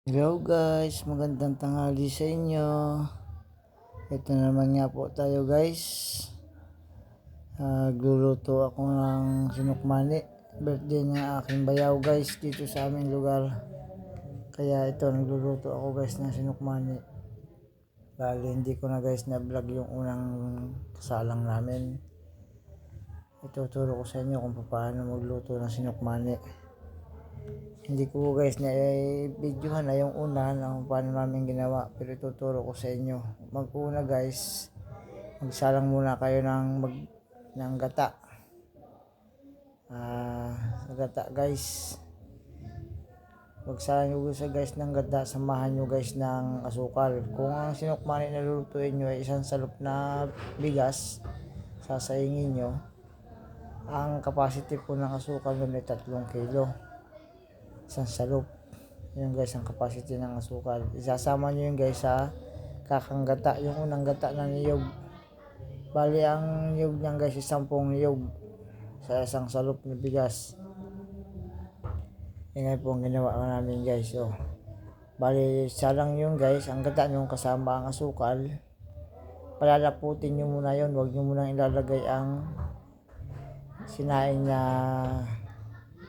Hello guys, magandang tanghali sa inyo. Ito naman nga po tayo guys. Gluluto ako ng sinukmani. Birthday ng aking bayaw guys dito sa aming lugar. Kaya ito, nagluluto ako guys ng sinukmani. Bali hindi ko na guys na vlog yung unang kasalang namin. Ituturo ko sa inyo kung paano magluto ng sinukmani. Hindi ko guys na videohan na yung una ng paano namin ginawa, pero ituturo ko sa inyo. Mag-una guys, magsalang muna kayo ng gata. Gata guys. Magsalang nyo guys ng gata, samahan nyo guys ng asukal. Kung ang sinukmani na lulutuin nyo ay isang salop na bigas, sasayangin nyo. Ang capacity po ng asukal nun ay 3 kilo. Isang salop. Yun guys ang capacity ng asukal. Isasama nyo yun guys sa kakang gata, yung unang gata ng niyog. Bali ang niyog niyan guys 10 niyog sa isang salop na bigas. Yan po ang ginawa namin guys. Bali salang yun guys, ang gata nyo kasama ang asukal. Palalaputin nyo muna yun, huwag nyo muna ilalagay ang sinaing na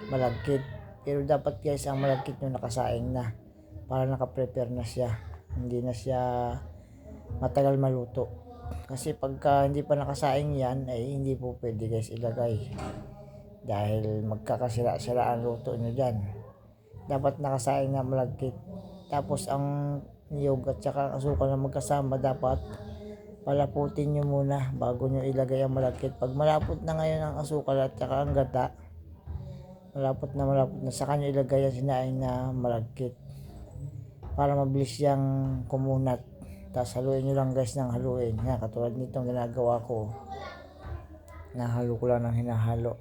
malagkit. Pero dapat guys ang malagkit nyo nakasaing na para nakaprepare na siya, hindi na siya matagal maluto. Kasi pagka hindi pa nakasaing yan ay hindi po pwede guys ilagay dahil magkakasira-sira ang luto nyo dyan. Dapat nakasaing na malagkit. Tapos ang niyog at saka ang asukal na magkasama dapat palaputin nyo muna bago nyo ilagay ang malagkit. Pag malapot na ngayon ang asukal at saka ang gata, malapot na saka nyo ilagay ang sinaing na malagkit para mabilis yang kumunat. Tapos haluin nyo lang guys ng haluin. Yan, katulad nitong ginagawa ko, nahalo ko lang ng hinahalo.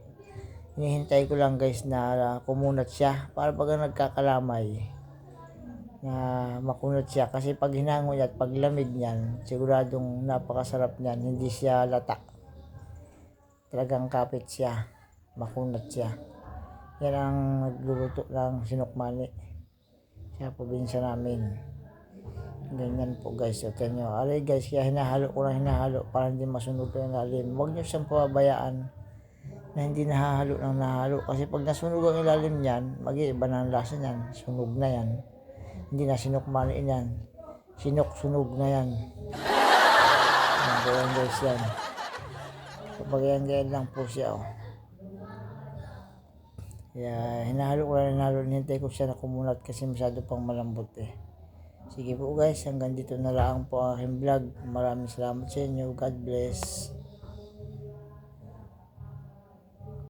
Hinihintay ko lang guys na kumunat siya para pag nagkakalamay na makunat siya. Kasi pag hinango niya at pag lamig niyan, siguradong napakasarap niyan, hindi siya lata, talagang kapit siya, makunat siya. Yan ang nagluluto ng sinukmani sa probinsya namin. Ganyan po guys. So nyo, alay guys, kaya hinahalo ko lang para hindi masunog yung ilalim. Huwag nyo siyang pababayaan na hindi nahahalo ng nahalo. Kasi pag nasunog ang ilalim niyan, mag-iiba na ang lasa niyan. Sunog na yan. Hindi na sinukmani yan. Sunog na yan. Ganyan guys yan. Kapag yan lang po siya. Kaya hinahalo ko lang, hinintay ko siya na kumunat kasi masyado pang malambot eh. Sige po guys, hanggang dito na lang po ang aking vlog. Maraming salamat sa inyo. God bless.